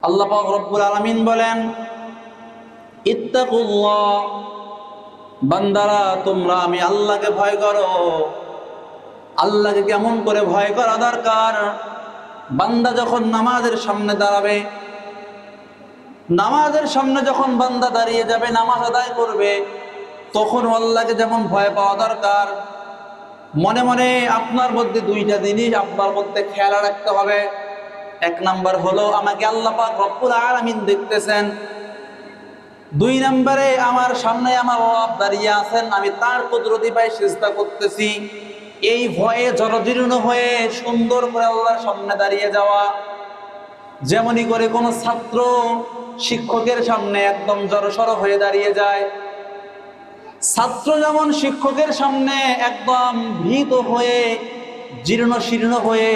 আল্লাহ পাক রব্বুল আলামিন বলেন, ইত্তাকুল্লাহ, বান্দারা তোমরা আমি আল্লাহকে ভয় করো। আল্লাহকে কেমন করে ভয় করা দরকার? বান্দা যখন নামাজের সামনে দাঁড়াবে, নামাজের সামনে যখন বান্দা দাঁড়িয়ে যাবে, নামাজ আদায় করবে, তখন আল্লাহকে যেমন ভয় পাওয়া দরকার, মনে মনে আপনার মধ্যে দুইটা জিনিস আপনার মধ্যে খেয়াল রাখতে হবে। এক নাম্বার হলো আমাকে আল্লাহ পাক রব্বুল আলামিন দেখতেছেন। দুই নম্বরে আমার সামনে আমার রব দাঁড়িয়ে আছেন, আমি তার কুদরতি পায়ে সিজদা করতেছি। এই ভয়ে জরাজীর্ণ হয়ে সুন্দর করে আল্লাহর সামনে দাঁড়িয়ে যাওয়া। যেমনই করে কোনো ছাত্র শিক্ষকের সামনে একদম জড়সড় হয়ে দাঁড়িয়ে যায়, ছাত্র যেমন শিক্ষকের সামনে একদম ভীত হয়ে জীর্ণ শীর্ণ হয়ে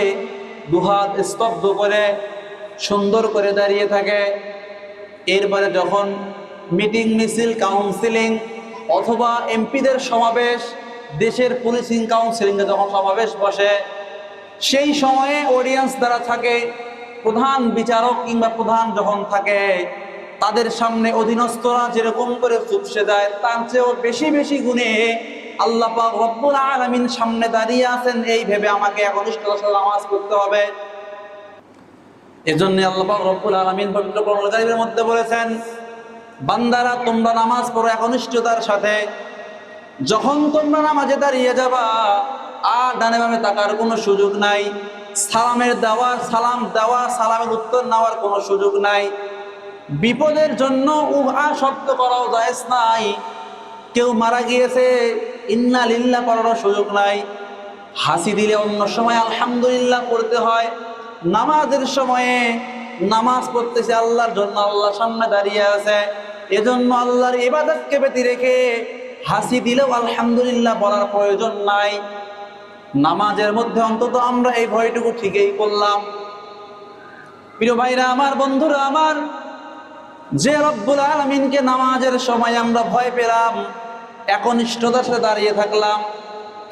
দুহাত স্তব্ধ করে সুন্দর করে দাঁড়িয়ে থাকে, এরপরে যখন মিটিং মিছিল কাউন্সিলিং অথবা এমপিদের সমাবেশ, দেশের পুলিশিং কাউন্সিলিংয়ে যখন সমাবেশ বসে, সেই সময়ে অডিয়েন্স দ্বারা থাকে, প্রধান বিচারক কিংবা প্রধান যখন থাকে, তাদের সামনে অধীনস্থরা যেরকম করে চুপসে যায়, তার চেয়েও বেশি বেশি গুণে আল্লাহ পাক রব্বুল আলামিন সামনে দাঁড়িয়ে আছেন, এই ভেবে আমাকে একনিষ্ঠতার সাথে নামাজ পড়তে হবে। এজন্য আল্লাহ পাক রব্বুল আলামিন পবিত্র কোরআনুল কারীমের মধ্যে বলেছেন, বান্দারা তোমরা নামাজ পড়ো একনিষ্ঠতার সাথে। যখন তোমরা নামাজে দাঁড়িয়ে যাবা, আর ডানে বামে তাকার কোনো সুযোগ নাই, সালামের দেওয়া সালাম দেওয়া, সালামের উত্তর নেওয়ার কোনো সুযোগ নাই, বিপদের জন্য উহা শব্দ করাও জায়েজ নাই, কেউ মারা গিয়েছে ইন্না লিল্লাহ পড়ার সুযোগ নাই, হাসি দিলে অন্য সময় আলহামদুলিল্লাহ পড়তে হয়, নামাজের সময়ে নামাজ পড়তেছে আল্লাহর জন্য, আল্লাহর সামনে দাঁড়িয়ে আছে, এজন্য আল্লাহর ইবাদতকে ব্যতি রেখে হাসি দিলেও আলহামদুলিল্লাহ বলার প্রয়োজন নাই। নামাজের মধ্যে অন্তত আমরা এই ভয়টুকু ঠিকই করলাম। প্রিয় ভাইরা আমার, বন্ধুরা আমার, যে রব্বুল আলামিনকে নামাজের সময় আমরা ভয় পেলাম, একনিষ্ঠতার সাথে দাঁড়িয়ে থাকলাম,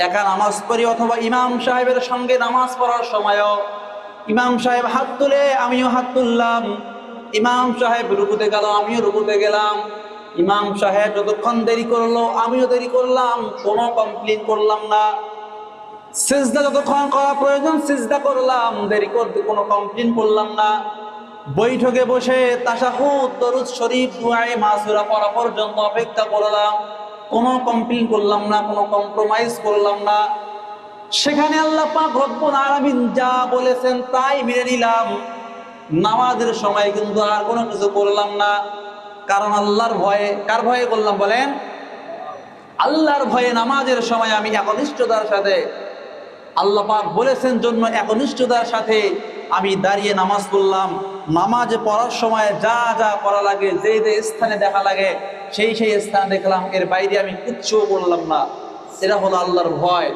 একা নামাজ পড়ি অথবা ইমাম সাহেবের সঙ্গে নামাজ পড়ার সময়ও ইমাম সাহেব হাত তুলে আমিও হাত তুললাম, ইমাম সাহেব রুকুতে গেল আমিও রুকুতে গেলাম, ইমাম সাহেব যতক্ষণ দেরি করলো আমিও দেরি করলাম, কোনো কমপ্লেইন করলাম না, সিজদা যতক্ষণ করা প্রয়োজন সিজদা করলাম, দেরি করতে কোনো কমপ্লেইন করলাম না, বৈঠকে বসে তাশাহুদ দরুদ শরীফ দুআয়ে মাসুরা পড়া পর্যন্ত অপেক্ষা করলাম, কোনো কমপ্লেইন করলাম না, কোনো কম্প্রোমাইজ করলাম না। সেখানে আল্লাহ পাক রব্বুল আলামিন যা বলেছেন তাই মেনে নিলাম। নামাজের সময় কিন্তু আর কোনো কিছু করলাম না, কারণ আল্লাহর ভয়ে। কার ভয়ে করলাম বলেন? আল্লাহর ভয়ে নামাজের সময় আমি একনিষ্ঠতার সাথে, আল্লাহ পাক বলেছেন জন্য একনিষ্ঠতার সাথে আমি দাঁড়িয়ে নামাজ পড়লাম। নামাজে পড়ার সময় যা যা করা লাগে, যে যে স্থানে দেখা লাগে সেই সেই স্থানে দেখলাম, এর বাইরে আমি কিচ্ছুও করলাম না। এটা হলো আল্লাহর ভয়।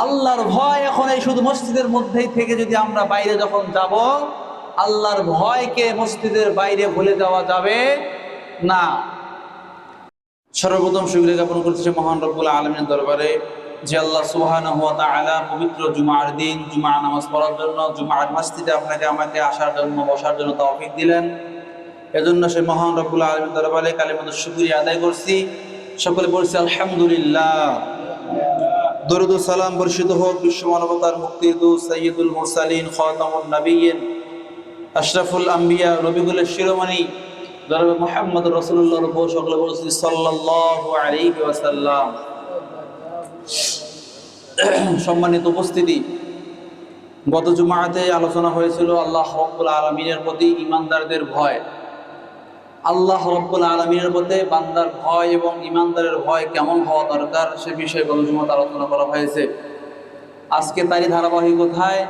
আল্লাহর ভয় এখন এই শুধু মসজিদের মধ্যেই থেকে যদি আমরা বাইরে যখন যাব, আল্লাহর ভয়কে মসজিদের বাইরে ভুলে যাওয়া যাবে না। সর্বপ্রথম শুকরিয়া জ্ঞাপন করতেছি মহান রব্বুল আলামিনের দরবারে, যে আল্লাহ সুবহানাহু ওয়া তাআলা পবিত্র জুমার দিন জুমা নামাজ পড়ার জন্য জুমার মসজিদে আপনাকে আমাকে আসার জন্য বসার জন্য তৌফিক দিলেন। এজন্য সেই মহান রব্বুল আলামিনের দরবারে কালিমাতুশ শুকরিয়া আদায় করছি। সকলে বলছি আলহামদুলিল্লাহ। দরুদ ও সালাম বর্ষিত হোক বিশ্ব মানবতার মুক্তির দূত সাইয়্যিদুল মুরসালিন খাতামুন নবিয়্যিন আশরাফুল আম্বিয়া রবিকুলের শিরোমণি জনাবে মুহাম্মদ রাসূলুল্লাহর উপর। সকলে বলছি সাল্লাল্লাহু আলাইহি ওয়াসাল্লাম। সম্মানিত উপস্থিতি, গত জুমাতে আলোচনা হয়েছিল আল্লাহ রাব্বুল আলামিনের প্রতি ঈমানদারদের ভয়। আল্লাহ রাব্বুল আলামিনের প্রতি বান্দার ভয় এবং ঈমানদারের ভয় কেমন হওয়া দরকার সে বিষয়ে গত জুমাতে আলোচনা করা হয়েছে। আজকে তারই ধারাবাহিকতায়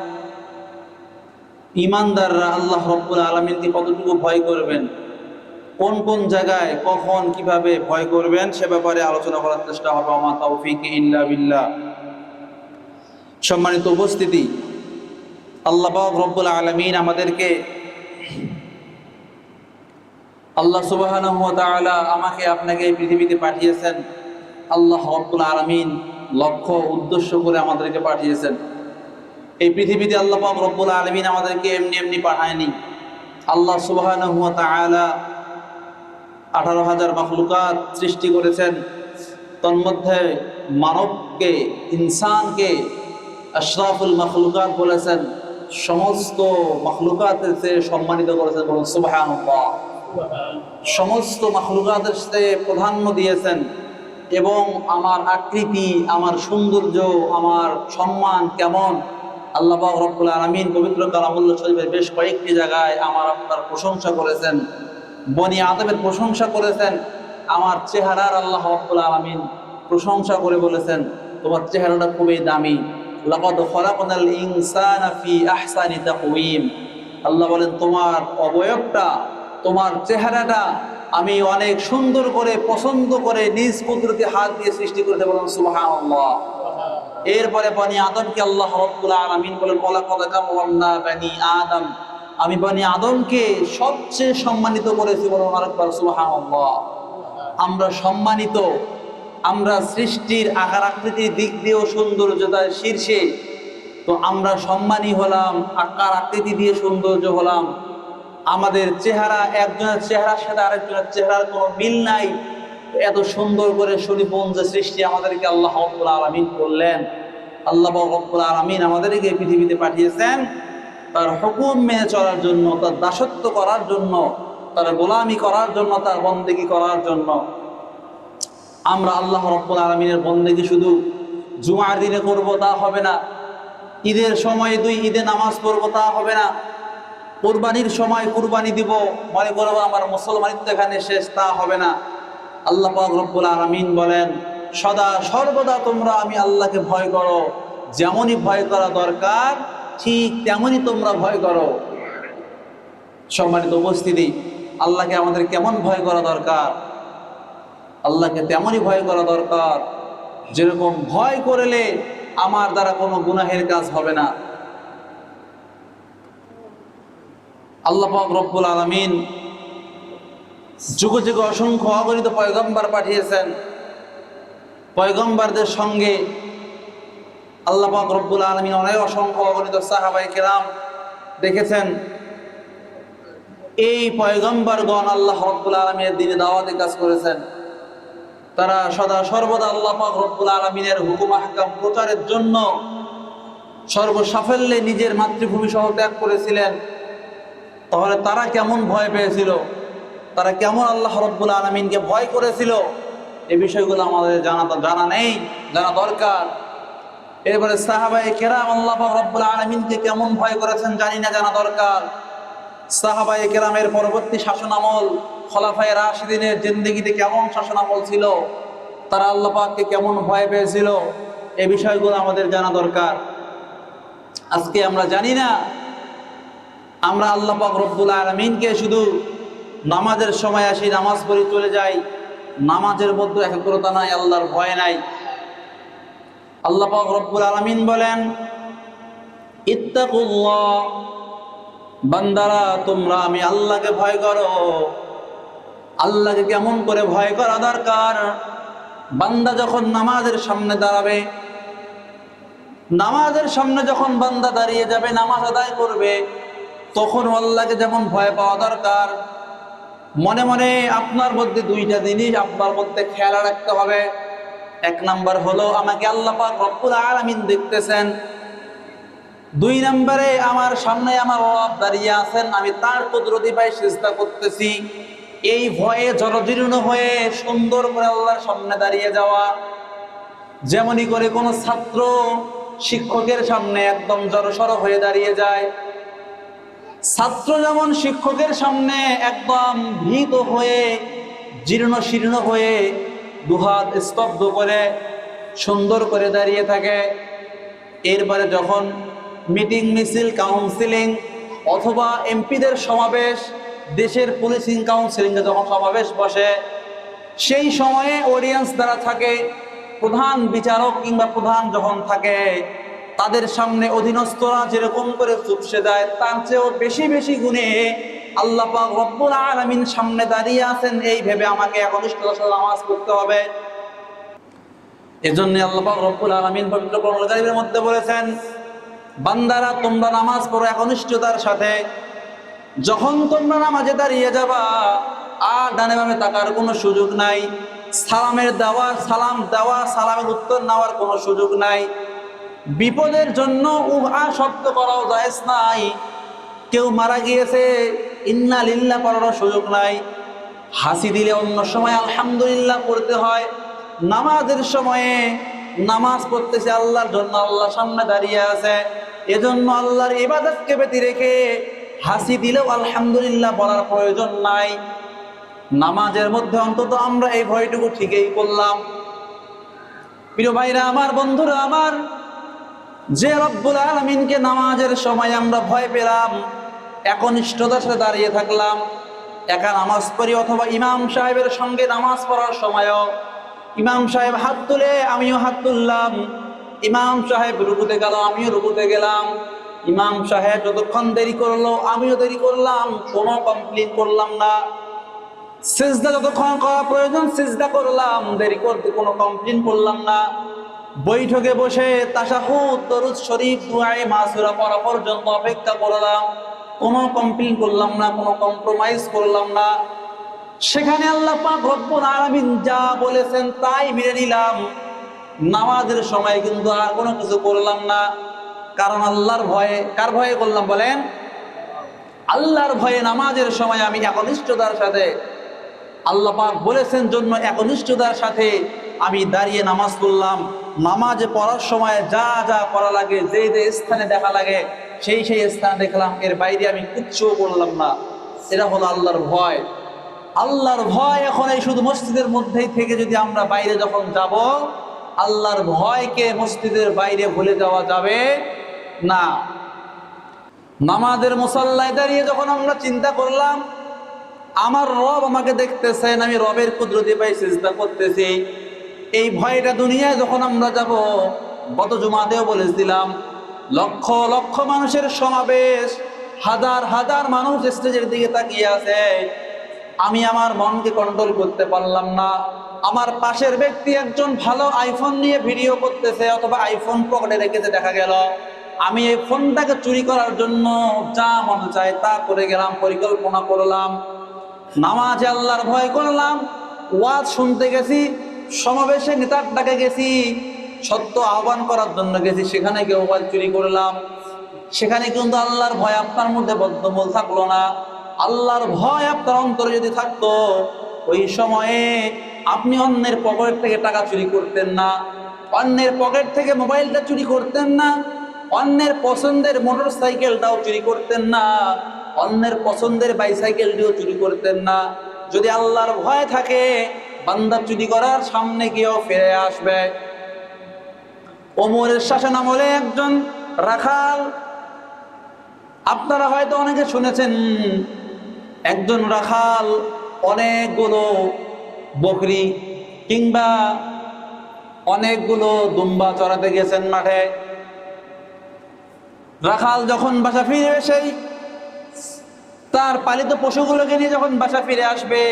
ঈমানদাররা আল্লাহ রাব্বুল আলামিনকে কতটুকু ভয় করবেন, কোন কোন জায়গায় কখন কিভাবে ভয় করবেন সে ব্যাপারে আলোচনা করার চেষ্টা হবে। ওমা তাওফীক ইল্লা বিল্লাহ। সম্মানিত উপস্থিতি, আল্লাহ পাক রব্বুল আলামিন আমাদেরকে, আল্লাহ সুবহানাহু ওয়া তাআলা আমাকে আপনাকে এই পৃথিবীতে পাঠিয়েছেন। আল্লাহ রব্বুল আলামিন লক্ষ্য উদ্দেশ্য করে আমাদেরকে পাঠিয়েছেন। এই পৃথিবীতে আল্লাহ পাক রব্বুল আলামিন আমাদেরকে এমনি এমনি পাঠায়নি। আল্লাহ সুবহানাহু ওয়া তাআলা 18,000 মাখলুকাত সৃষ্টি করেছেন। তন্মধ্যে মানবকে, ইনসানকে আশরাফুল মাখলুকাত বলেছেন, সমস্ত মাখলুকাতের চেয়ে সম্মানিত করেছেন। বলুন সুবহানাল্লাহ। সমস্ত মাখলুকাতের চেয়ে প্রাধান্য দিয়েছেন এবং আমার আকৃতি, আমার সৌন্দর্য, আমার সম্মান কেমন, আল্লাহ পাক রব্বুল আলামিন পবিত্র কালামুল্লাহ শরীফের বেশ কয়েকটি জায়গায় আমার আপনার প্রশংসা করেছেন। বনি আদমের প্রশংসা করেছেন, আমার চেহারার আল্লাহ রব্বুল আলামিন প্রশংসা করে বলেছেন তোমার চেহারাটা খুবই দামি। লাকাদ খলাকনাল ইনসানা ফি আহসানি তাকওয়িম। আল্লাহ বলেন তোমার অবয়বটা, তোমার চেহারাটা আমি অনেক সুন্দর করে পছন্দ করে নিজ কুদরতি হাত দিয়ে সৃষ্টি করতে। বলেন সুবহানাল্লাহ। এরপরে বনি আদমকে আল্লাহ রাব্বুল আলামিন বলেন ওয়ালাকাদ কাররামনা বনি আদম, আমি বনি আদমকে সবচেয়ে সম্মানিত করেছি। বলেন আরেকবার সুবহানাল্লাহ। আমরা সম্মানিত, আমরা সৃষ্টির আকার আকৃতির দিক দিয়েও সৌন্দর্যতার শীর্ষে, তো আমরা সম্মানী হলাম, আকার আকৃতি দিয়ে সৌন্দর্য হলাম। আমাদের চেহারা একজনের চেহারার সাথে আরেকজনের চেহারার কোনো মিল নাই। এত সুন্দর করে সুনিপুঞ্জ সৃষ্টি আমাদেরকে আল্লাহ রাব্বুল আলামিন করলেন। আল্লাহ রাব্বুল আলামিন আমাদেরকে পৃথিবীতে পাঠিয়েছেন তার হুকুম মেনে চলার জন্য, তার দাসত্ব করার জন্য, তার গোলামি করার জন্য, তার বন্দেগী করার জন্য। আমরা আল্লাহ রাব্বুল আলামিনের বন্দেগী শুধু জুমার দিনে করব তা হবে না, ঈদের সময় ঈদে নামাজ পড়বো তা হবে না, কুরবানির সময় কুরবানি দিব মনে করবো আমার মুসলমানিত্ব এখানে শেষ, তা হবে না। আল্লাহ পাক রব্বুল আলামিন বলেন সদা সর্বদা তোমরা আমি আল্লাহকে ভয় করো, যেমনই ভয় করা দরকার ঠিক তেমনই তোমরা ভয় করো। সম্মানিত উপস্থিতি, আল্লাহকে আমাদের কেমন ভয় করা দরকার? আল্লাহকে তেমনই ভয় করা দরকার যেরকম ভয় করলে আমার দ্বারা কোনো গুনাহের কাজ হবে না। আল্লাহ পাক রব্বুল আলামিন যুগে যুগে অসংখ্য অগণিত পয়গম্বর পাঠিয়েছেন। পয়গম্বরদের সঙ্গে আল্লাহ পাক রব্বুল আলামিন অনেক অসংখ্য অগণিত সাহাবায়ে কেরাম দেখেছেন। এই পয়গম্বরগণ আল্লাহ রব্বুল আলামিনের দ্বীনে দাওয়াতে কাজ করেছেন। তারা সদা সর্বদা আল্লাহ পাক রব্বুল আলামিনের হুকুম আহকাম প্রচারের জন্য সর্বসাফল্যে নিজের মাতৃভূমি সহ ত্যাগ করেছিলেন। তাহলে তারা কেমন ভয় পেয়েছিল, তারা কেমন আল্লাহ রব্বুল আলামিনকে ভয় করেছিল, এই বিষয়গুলো আমাদের জানা নেই, জানা দরকার। এরপরে সাহাবায়ে কেরাম আল্লাহ পাক রব্বুল আলামিনকে কেমন ভয় করেছেন জানি না, জানা দরকার। সাহাবায়ে কেরামের পরবর্তী শাসনামল খলাফায়ে রাশিদিনের জিন্দেগিতে কেমন শাসনামল ছিল, তারা আল্লাহ পাককে কেমন ভয় পেয়েছিল, এই বিষয়গুলো আমাদের জানা দরকার। আজকে আমরা জানি না, আমরা আল্লাহ পাক রব্বুল আলামিনকে শুধু নামাজের সময় আসি, নামাজ পড়ে চলে যাই, নামাজের মধ্যে একাগ্রতা নাই, আল্লাহর ভয় নাই। আল্লাহ পাক রব্বুল আলামিন বলেন ইত্তাকুল্লাহ, বান্দারা তোমরা আমি আল্লাহকে ভয় করো। আল্লাহকে কেমন করে ভয় করা দরকার? বান্দা যখন নামাজের সামনে দাঁড়াবে, নামাজের সামনে যখন বান্দা দাঁড়িয়ে যাবে, নামাজ আদায় করবে, তখন আল্লাহকে যেমন ভয় পাওয়া দরকার, মনে মনে আপনার মধ্যে দুইটা জিনিস আপনার মধ্যে খেয়াল রাখতে হবে। এক নাম্বার হলো আমাকে আল্লাহ পাক রব্বুল আলামিন দেখতেছেন। দুই নম্বরে আমার সামনে আমার রব দাঁড়িয়ে আছেন, আমি তার কুদরতি পায়ে সিজদা করতেছি। এই ভয়ে জর্জরিত হয়ে সুন্দর করে আল্লাহর সামনে দাঁড়িয়ে যাওয়া। যেমনই করে কোনো ছাত্র শিক্ষকের সামনে একদম জড়সড় হয়ে দাঁড়িয়ে যায়, ছাত্র যেমন শিক্ষকের সামনে একদম ভীত হয়ে জীর্ণ শীর্ণ হয়ে দুহাত স্তব্ধ করে সুন্দর করে দাঁড়িয়ে থাকে, এরপরে যখন মিটিং মিছিল কাউন্সিলিং অথবা এমপিদের সমাবেশ, দেশের পুলিশিং কাউন্সিলিংয়ে যখন সমাবেশ বসে, সেই সময়ে অডিয়েন্স দ্বারা থাকে, প্রধান বিচারক কিংবা প্রধান যখন থাকে, তাদের সামনে অধীনস্থরা যেরকম করে চুপসে যায়, তার চেয়েও বেশি বেশি গুণে আল্লাহ পাক রব্বুল আলামিন সামনে দাঁড়িয়ে আছেন, এই ভেবে আমাকে একনিষ্ঠতার সাথে নামাজ পড়তে হবে। এজন্য আল্লাহ পাক রব্বুল আলামিন পবিত্র কোরআনুল কারীমের মধ্যে বলেছেন, বান্দারা তোমরা নামাজ পড়ো একনিষ্ঠতার সাথে, যখন তোমরা নামাজে দাঁড়িয়ে যাবা আর ডানে বামে তাকার কোনো সুযোগ নাই, সালাম দেওয়া সালামের উত্তর নেওয়ার কোনো সুযোগ নাই, বিপদের জন্য উহা শব্দ করাও জায়েজ নাই, কেউ মারা গিয়েছে ইন্না লিল্লাহ পড়ার সুযোগ নাই, হাসি দিলে অন্য সময় আলহামদুলিল্লাহ পড়তে হয়, নামাজের সময়ে নামাজ পড়তেছে আল্লাহর জন্য, আল্লাহ সামনে দাঁড়িয়ে আছে, এজন্য আল্লাহর ইবাদতকে ব্যতি রেখে হাসি দিলেও আলহামদুলিল্লাহ বলার প্রয়োজন নাই। নামাজের মধ্যে অন্তত আমরা এই ভয়টুকু ঠিকই করলাম। প্রিয় ভাইরা আমার, বন্ধুরা আমার, যে রব্বুল আলামিনকে নামাজের সময় আমরা ভয় পেলাম, একনিষ্ঠতার সাথে দাঁড়িয়ে থাকলাম, একা নামাজ পড়ি অথবা ইমাম সাহেবের সঙ্গে নামাজ পড়ার সময়ও ইমাম সাহেব হাত তুলে আমিও হাত তুললাম, ইমাম সাহেব রুকুতে গেল আমিও রুকুতে গেলাম, ইমাম সাহেব যতক্ষণ দেরি করলো আমিও দেরি করলাম, কোনো কমপ্লেন করলাম না, সিজদা যতক্ষণ করা প্রয়োজন সিজদা করলাম, দেরি করতে কোনো কমপ্লেন করলাম না, বৈঠকে বসে তাশাহুদ দরুদ শরীফ দুআয়ে মাসুরা পড়া পর্যন্ত অপেক্ষা করলাম, কোনো কমপ্লেন করলাম না, কোনো কম্প্রোমাইজ করলাম না। সেখানে আল্লাহ পাক রব্বুল আলামিন যা বলেছেন তাই মেনে নিলাম, নামাজের সময় কিন্তু আর কোনো কিছু করলাম না, কারণ আল্লাহর ভয়ে। কার ভয়ে করলাম বলেন? আল্লাহর ভয়ে নামাজের সময় আমি একনিষ্ঠতার সাথে, আল্লাহ পাক বলেছেন জন্য একনিষ্ঠতার সাথে আমি দাঁড়িয়ে নামাজ পড়লাম। নামাজে পড়ার সময় যা যা করা লাগে, যে যে স্থানে দেখা লাগে সেই সেই স্থানে দেখলাম, এর বাইরে আমি কিচ্ছুও করলাম না। এটা হলো আল্লাহর ভয়। আল্লাহর ভয় এখন এই শুধু মসজিদের মধ্যেই থেকে যদি আমরা বাইরে যখন যাব, আল্লাহর ভয়কে মসজিদের বাইরে ভুলে যাওয়া যাবে না। নামাজের মুসাল্লায় দাঁড়িয়ে যখন আমরা চিন্তা করলাম আমার রব আমাকে দেখতেছেন, আমি রবের কুদরতি পাই সিজদা করতেছি, এই ভয়টা দুনিয়ায় যখন আমরা যাব, গত জুমাতেও বলেছিলাম, লক্ষ লক্ষ মানুষের সমাবেশ, হাজার হাজার মানুষ স্টেজের দিকে তাকিয়ে আছে, আমি আমার মনকে কন্ট্রোল করতে পারলাম না। আমার পাশের ব্যক্তি একজন ভালো আইফোন নিয়ে ভিডিও করতেছে অথবা আইফোন পকেটে রেখেছে, দেখা গেল আমি এই ফোনটাকে চুরি করার জন্য যা মনে চায় তা করে গেলাম, পরিকল্পনা করলাম। নামাজে আল্লাহর ভয় করলাম, ওয়াজ শুনতে গেছি, সমাবেশে নেতার ডাকে গেছি, সত্য আহ্বান করার জন্য গেছি, সেখানে কেউ ওয়াজ চুরি করলাম, সেখানে কিন্তু আল্লাহর ভয় আপনার মধ্যে বদ্ধমূল থাকলো না। আল্লাহর ভয় আপনার অন্তরে যদি থাকতো, ওই সময়ে আপনি অন্যের পকেট থেকে টাকা চুরি করতেন না, অন্যের পকেট থেকে মোবাইলটা চুরি করতেন না, অন্যের পছন্দের মোটর সাইকেলটাও চুরি করতেন না, অন্যের পছন্দের বাইসাইকেলটিও চুরি করতেন না। যদি আল্লাহর ভয় থাকে, বান্দা চুরি করার সামনে গিয়েও ফিরে আসবে। ওমরের শাসন আমলে একজন রাখাল, আপনারা হয়তো অনেকে শুনেছেন, একজন রাখাল অনেকগুলো বকরি কিংবা অনেকগুলো দুম্বা চড়াতে গেছেন মাঠে। রাখাল যখন বাসা ফিরে সেই তার পালিত পশুগুলোকে নিয়ে যখন বাসা ফিরে আসবে,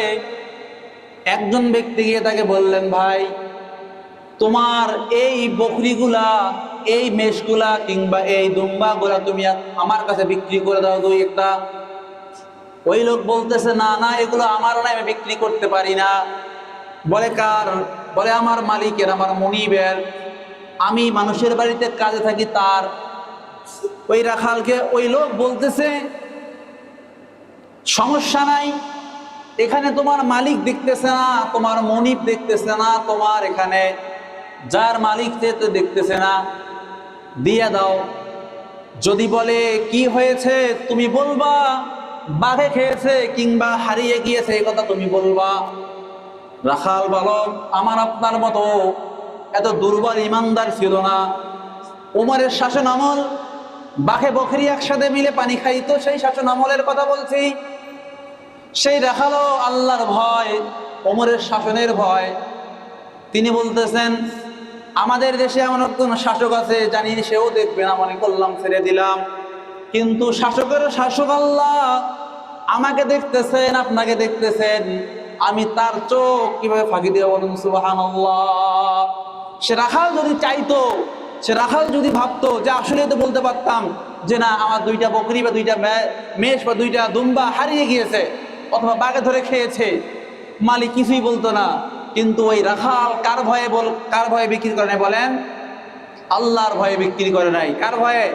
একজন ব্যক্তি গিয়ে তাকে বললেন, ভাই তোমার এই বকরিগুলা, এই মেষগুলা কিংবা এই দুম্বাগুলা তুমি আমার কাছে বিক্রি করে দাও দুই একটা। ওই লোক বলতেছে, না না, এগুলো আমার না, আমি বিক্রি করতে পারি না। বলে কার? বলে আমার মালিকের, আমার মনিবের, আমি মানুষের বাড়িতে কাজে থাকি তার। ওই রাখালকে ওই লোক বলতেছে, সমস্যা নাই, এখানে তোমার মালিক দেখতেছে না, তোমার মনিব দেখতেছে না, তোমার এখানে যার মালিক তো দেখতেছে না, দিয়ে দাও। যদি বলে কি হয়েছে তুমি বলবা, বাঘে খেয়েছে কিংবা হারিয়ে গিয়েছে এই কথা তুমি বলবা। রাখাল বলো, আমার আপনার মতো এত দুর্বল ইমানদার ছিল না। উমরের শাসন আমল, বাঘে বকরি একসাথে মিলে পানি খাইতো, সেই শাসন আমলের কথা বলছি। সেই রাখালও আল্লাহর ভয়, ওমরের শাসনের ভয়। তিনি বলতেছেন, আমাদের দেশে এমন একজন শাসক আছে, জানি সেও দেখবে না, মনে করলাম ছেড়ে দিলাম, কিন্তু শাসকের শাসক আল্লাহ আমাকে দেখতেছেন, আপনাকে দেখতেছেন, আমি তার চোখ কিভাবে ফাঁকি দিয়ে বলুন সুবহানাল্লাহ। সে রাখাল যদি চাইতো, সে রাখাল যদি ভাবতো যে আসলে তো বলতে পারতাম যে না আমার দুইটা বকরি বা দুইটা মেষ বা দুইটা দুম্বা হারিয়ে গিয়েছে অথবা বাঘে ধরে খেয়েছে, মালিক কিছুই বলতো না। কিন্তু ওই রাখাল কার ভয়ে বিক্রি করে নাই বলেন? আল্লাহর ভয়ে বিক্রি করে নাই। কার ভয়ে?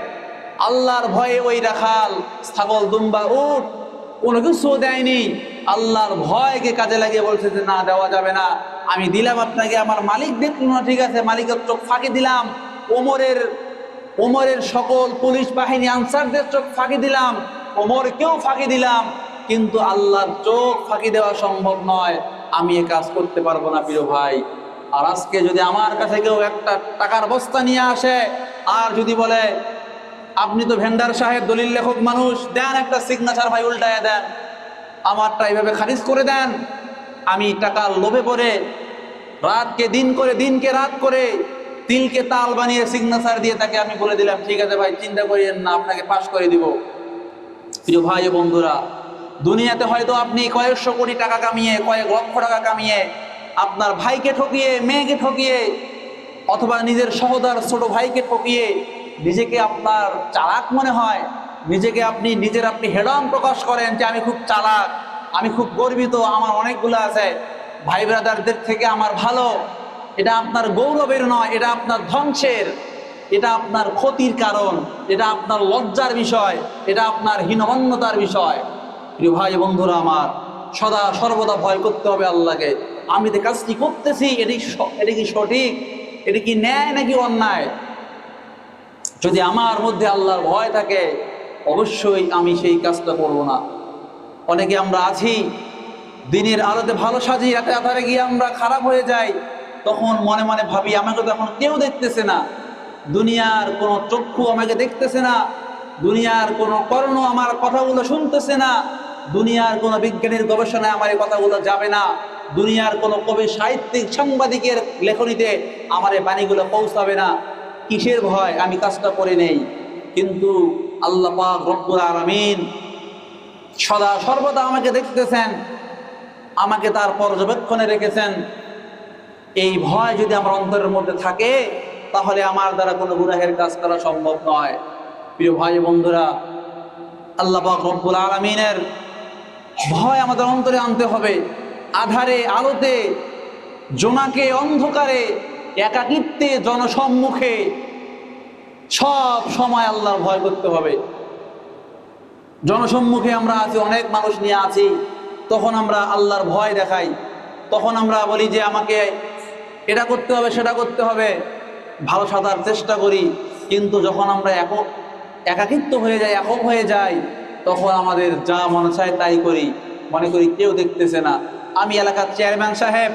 আল্লাহর ভয়ে ওই রাখাল ছাগল দুম্বা উট কোনো কিছু দেয়নি, আল্লাহর ভয়কে কাজে লাগিয়ে বলছে যে না দেওয়া যাবে না, আমি দিলাম আপনাকে, আমার মালিক দেখলো না, ঠিক আছে মালিকের চোখ ফাঁকি দিলাম, ওমরের সকল পুলিশ বাহিনী আনসারদের চোখ ফাঁকি দিলাম, ওমরকেও ফাঁকি দিলাম, কিন্তু আল্লাহর চোখ ফাঁকি দেওয়া সম্ভব নয়, আমি এ কাজ করতে পারবো না প্রিয় ভাই। আর আজকে যদি আমার কাছে কেউ একটা টাকার বস্তা নিয়ে আসে আর যদি বলে আপনি তো ভেন্ডার সাহেব, দলিল লেখক মানুষ, দেন একটা সিগনেচার ভাই উল্টায় দেন, আমারটা এইভাবে খারিজ করে দেন, আমি টাকার লোভে পড়ে রাতকে দিন করে দিনকে রাত করে তিলকে তাল বানিয়ে সিগনেচার দিয়ে তাকে আমি বলে দিলাম ঠিক আছে ভাই চিন্তা করিয়েন না, আপনাকে পাশ করে দিব। প্রিয় ভাই ও বন্ধুরা, দুনিয়াতে হয়তো আপনি কয়েকশো কোটি টাকা কামিয়ে, কয়েক লক্ষ টাকা কামিয়ে আপনার ভাইকে ঠকিয়ে, মেয়েকে ঠকিয়ে, অথবা নিজের সহোদর ছোট ভাইকে ঠকিয়ে নিজেকে আপনার চালাক মনে হয়, নিজেকে আপনি হেডন প্রকাশ করেন যে আমি খুব চালাক, আমি খুব গর্বিত, আমার অনেকগুলো আছে, ভাই ব্রাদারদের থেকে আমার ভালো। এটা আপনার গৌরবের নয়, এটা আপনার ধ্বংসের, এটা আপনার ক্ষতির কারণ, এটা আপনার লজ্জার বিষয়, এটা আপনার হীনমন্যতার বিষয়। প্রিয় ভাই বন্ধুরা আমার, সদা সর্বদা ভয় করতে হবে আল্লাহকে। আমি যে কাজটি করতেছি এটা কি সঠিক, এটা কি ন্যায় নাকি অন্যায়? যদি আমার মধ্যে আল্লাহর ভয় থাকে অবশ্যই আমি সেই কাজটা করব না। অনেকে আমরা আছি দিনের আলোতে ভালো সাজি, রাতে আধারে গিয়ে আমরা খারাপ হয়ে যাই, তখন মনে মনে ভাবি আমাকে তো এখন কেউ দেখতেছে না, দুনিয়ার কোনো চক্ষু আমাকে দেখতেছে না, দুনিয়ার কোনো কর্ণ আমার কথাগুলো শুনতেছে না, দুনিয়ার কোনো বিজ্ঞানীর গবেষণায় আমার এই কথাগুলো যাবে না, দুনিয়ার কোনো কবি সাহিত্যিক সাংবাদিকের লেখনীতে আমার এই বাণীগুলো পৌঁছাবে না। কিসের ভয়? আমি কাজটা করে নেই। কিন্তু আল্লাহ পাক রব্বুল আলামিন সদা সর্বদা আমাকে দেখতেছেন, আমাকে তার পর্যবেক্ষণে রেখেছেন। এই ভয় যদি আমার অন্তরের মধ্যে থাকে তাহলে আমার দ্বারা কোনো গুনাহের কাজ করা সম্ভব নয়। প্রিয় ভাই বন্ধুরা, আল্লাহ পাক রব্বুল আলামিনের ভয় আমাদের অন্তরে আনতে হবে। আধারে আলোতে, জোনাকে অন্ধকারে, একাকিত্বে, জনসম্মুখে সব সময় আল্লাহর ভয় করতে হবে। জনসম্মুখে আমরা আছি, অনেক মানুষ নিয়ে আছি, তখন আমরা আল্লাহর ভয় দেখাই, তখন আমরা বলি যে আমাকে এটা করতে হবে সেটা করতে হবে, ভালো সাজার চেষ্টা করি। কিন্তু যখন আমরা একাকিত্ব হয়ে যাই, একক হয়ে যাই, তখন আমাদের যা মনে চায় তাই করি, মনে করি কেউ দেখতেছে না। আমি এলাকার চেয়ারম্যান সাহেব,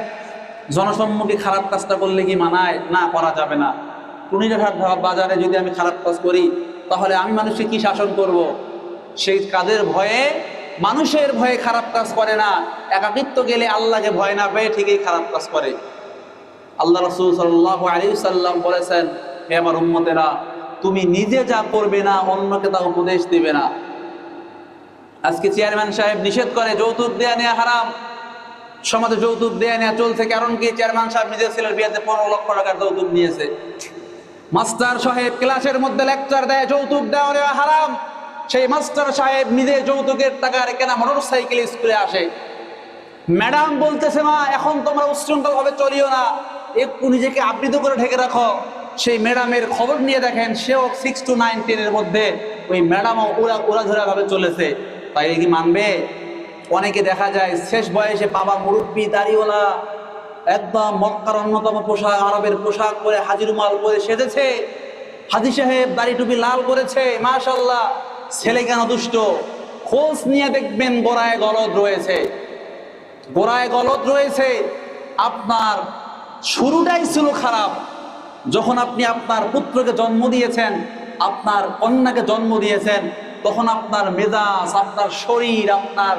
জনসম্মুখে খারাপ কাজটা করলে কি মানায়? না, করা যাবে না। টুনিরহাট বাজারে যদি আমি খারাপ কাজ করি তাহলে আমি মানুষকে কি শাসন করব? সেই কাজের ভয়ে, মানুষের ভয়ে খারাপ কাজ করে না, একাকিত্ব গেলে আল্লাহকে ভয় না পেয়ে ঠিকই খারাপ কাজ করে। আল্লাহ রাসূল সাল্লাল্লাহু আলাইহি সাল্লাম বলেছেন, হে আমার উম্মতেরা, তুমি নিজে যা করবে না অন্যকে তা উপদেশ দিবে না। আজকে চেয়ারম্যান সাহেব নিষেধ করে যৌতুক দেয়া নেওয়া হারাম, সমাজে যৌতুক দেয়া নেওয়া চলছে। কারণ কি? চেয়ারম্যান সাহেব নিজের ছেলের বিয়েতে 15 লক্ষ টাকার যৌতুক নিয়েছে। মাস্টার সাহেব ক্লাসের মধ্যে লেকচার দেয় যৌতুক দেওয়া নেওয়া হারাম, সেই মাস্টার সাহেব নিজে যৌতুকের টাকার কেনা মোটরসাইকেল স্কুলে আসে। ম্যাডাম বলতেছে মা এখন তোমরা উচ্ছৃঙ্খল ভাবে চলিও না, একটু নিজেকে আবৃত করে ঢেকে রাখো। সেই ম্যাডামের খবর নিয়ে দেখেন সেও 6 to 9, 10 এর মধ্যে, ওই ম্যাডামও উড়াধুরা ভাবে চলেছে। তাই কি মানবে? অনেকে দেখা যায় শেষ বয়সে বাবা মুরব্বী দাড়িওয়ালা, একদম মক্কার অন্যতম পোশাক, আরবের পোশাক পরে, হাজির মাল পরে সেজেছে, হাজি সাহেব দাড়ি টুপি লাল করেছে, মাশাআল্লাহ, ছেলে কেন দুষ্ট? খোঁজ নিয়ে দেখবেন গোড়ায় গলদ রয়েছে, গোড়ায় গলদ রয়েছে। আপনার শুরুটাই ছিল খারাপ। যখন আপনি আপনার পুত্রকে জন্ম দিয়েছেন, আপনার কন্যাকে জন্ম দিয়েছেন, তখন আপনার মেজাজ, আপনার শরীর, আপনার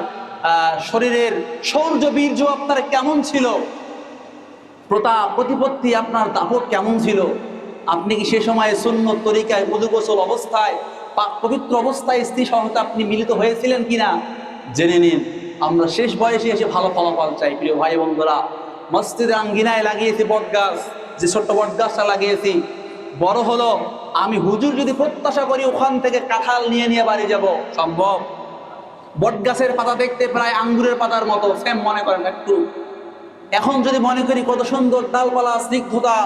শরীরের শৌর্য বীর্য আপনার কেমন ছিল, প্রতাপ প্রতিপত্তি, আপনার দাপট কেমন ছিল? আপনি কি সে সময় সুন্নত তরিকায় ওযু গোসল অবস্থায়, পাক পবিত্র অবস্থায় স্ত্রী সহতে আপনি মিলিত হয়েছিলেন কিনা জেনে নিন। আমরা শেষ বয়সে এসে ভালো ফলাফল চাই। প্রিয় ভাই বন্ধুরা, মসজিদে আঙ্গিনায় লাগিয়েছি বট গাছ, যে ছোট্ট বট গাছটা লাগিয়েছি বড় হলো, আমি হুজুর যদি প্রত্যাশা করি ওখান থেকে কাঁঠাল নিয়ে নিয়ে বাড়ি যাব, সম্ভব? বট গাছের পাতা দেখতে প্রায় আঙ্গুরের পাতার মতো, সেম মনে করেন একটু। এখন যদি মনে করি কত সুন্দর ডালপালা, স্নিগ্ধতা,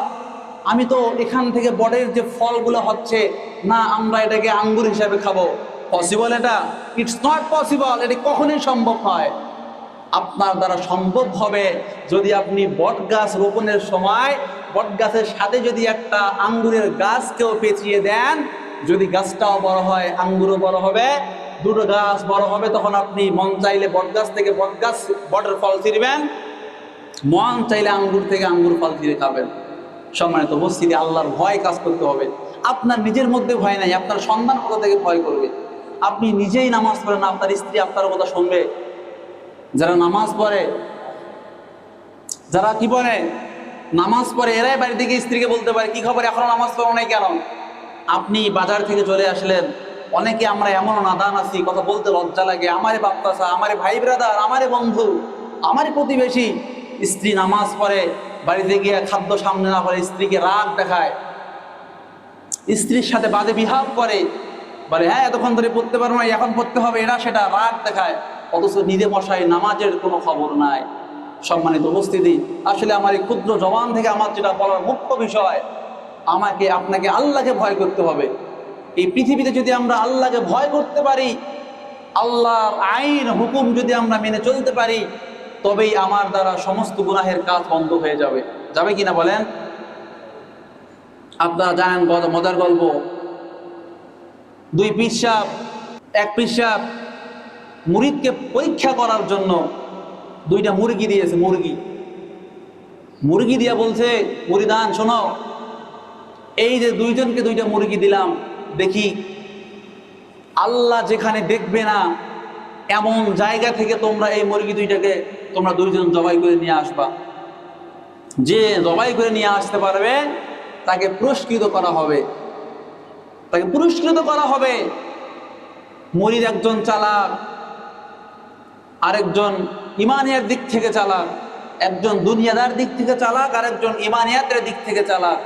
আমি তো এখান থেকে বটের যে ফলগুলো হচ্ছে, না আমরা এটাকে আঙ্গুর হিসাবে খাবো, পসিবল? এটা ইটস নট পসিবল, এটা কখনোই সম্ভব নয়। আপনার দ্বারা সম্ভব হবে যদি আপনি বট গাছ রোপণের সময় বট গাছের সাথে যদি একটা আঙ্গুরের গাছকেও পেঁচিয়ে দেন, যদি গাছটাও বড় হয় আঙ্গুরও বড় হবে, দুটো গাছ বড় হবে, তখন আপনি মন চাইলে বট গাছ থেকে বটের ফল ছিঁড়বেন, মন চাইলে আঙ্গুর থেকে আঙ্গুর ফল ছিঁড়ে খাবেন। সম্মানিত উপস্থিতি, আল্লাহর ভয় কাজ করতে হবে। আপনার নিজের মধ্যে ভয় নাই, আপনার সন্তান কোথা থেকে ভয় করবে? আপনি নিজেই নামাজ পড়েন না, আপনার স্ত্রী আপনার কথা শুনবে? যারা নামাজ পড়ে, যারা কি বলে নামাজ পড়ে, এরাই বাড়ি থেকে স্ত্রীকে বলতে পারে, কি খবর এখনো নামাজ পড়ো নাই কেন? আপনি বাজার থেকে চলে আসলেন, অনেকে আমরা এমনও নাদান আছি, কথা বলতে লজ্জা লাগে, আমারে বাপ্পাসা, আমারে ভাই ব্রাদার, আমারে বন্ধু, আমারে প্রতিবেশী, স্ত্রী নামাজ পড়ে, বাড়িতে গিয়ে খাদ্য সামনে না করে স্ত্রীকে রাগ দেখায়, স্ত্রীর সাথে বাজে বিহাব করে, বলে হ্যাঁ এতক্ষণ ধরে পড়তে পারবো না, এখন পড়তে হবে, এটা সেটা রাগ দেখায়, অথচ নিজে মশাই নামাজের কোনো খবর নাই। সম্মানিত উপস্থিতি, আসলে আমার এই ক্ষুদ্র জবান থেকে আমার যেটা বলার মুখ্য বিষয়, আমাকে আপনাকে আল্লাহকে ভয় করতে হবে। এই পৃথিবীতে যদি আমরা আল্লাহকে ভয় করতে পারি, আল্লাহর আইন হুকুম যদি আমরা মেনে চলতে পারি, তবেই আমার দ্বারা সমস্ত গুনাহের কাজ বন্ধ হয়ে যাবে। যাবে কিনা বলেন? আপনারা জানেন মজার গল্প, দুই পীর সাহেব, এক পীর সাহেব মুরিদকে পরীক্ষা করার জন্য দুইটা মুরগি দিয়েছে। মুরগি দিয়ে বলছে, মুরিদান শোনো, এই যে দুইজনকে দুইটা মুরগি দিলাম, দেখি আল্লাহ যেখানে দেখবে না এমন জায়গা থেকে তোমরা এই মুরগি দুইটাকে তোমরা দুইজন জবাই করে নিয়ে আসবা। যে জবাই করে নিয়ে আসতে পারবে তাকে পুরস্কৃত করা হবে, তাকে পুরস্কৃত করা হবে। মুরিদ একজন চালাক, আরেকজন ইমানিয়ার দিক থেকে চালাক, একজন দুনিয়াদার দিক থেকে চালাক, আরেকজন ইমানিয়াতের দিক থেকে চালাক।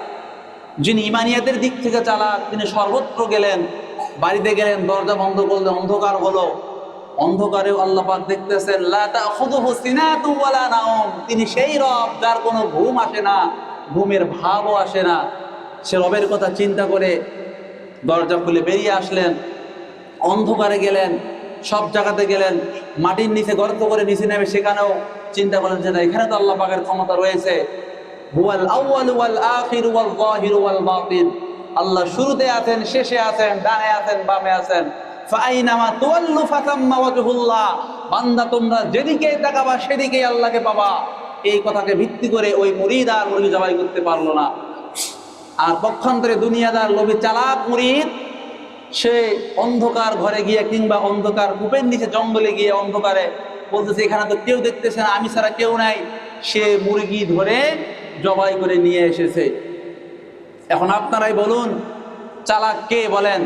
যিনি ইমানিয়াতের দিক থেকে চালাক তিনি সর্বত্র গেলেন, বাড়িতে গেলেন, দরজা বন্ধ করলেন, অন্ধকার হলো, অন্ধকারেও আল্লাহ পাক দেখতেছেন, লা তাখুযুহু সিনাতুন ওয়ালা নাওম, তিনি সেই রব যার কোনো ঘুম আসে না, ঘুমের ভাবও আসে না। সে রবের কথা চিন্তা করে দরজা খুলে বেরিয়ে আসলেন, অন্ধকারে গেলেন, সব জায়গাতে গেলেন, মাটির নিচে গর্ত করে নিচে নেমে সেখানেও চিন্তা করলেন যে না, এখানে তো আল্লাহ পাকের ক্ষমতা রয়েছে। হুয়াল আউয়ালু ওয়াল আখিরু ওয়াল যাহিরু ওয়াল বাতিন, আল্লাহ শুরুতে আছেন, শেষে আছেন, ডানে আছেন, বামে আছেন। ফাআইনামা তুওয়াল্লু ফাতাম্মা ওয়াজহুল্লাহ, বান্দা তোমরা যেদিকেই তাকাবা সেদিকেই আল্লাহকে পাবা। এই কথাকে ভিত্তি করে ওই মুরিদ আর মুরগি জবাই করতে পারলো না। আর পক্ষান্তরে দুনিয়াদার লোভী চালাক মুরিদ, সে অন্ধকার ঘরে গিয়ে কিংবা অন্ধকার কূপের নিচে জঙ্গলে গিয়ে অন্ধকারে বলতেছে এখানে তো কেউ দেখতেছে না, আমি ছাড়া কেউ নাই, সে মুরগি ধরে জবাই করে নিয়ে এসেছে। এখন আপনারাই বলুন, চালাক কে বলেন?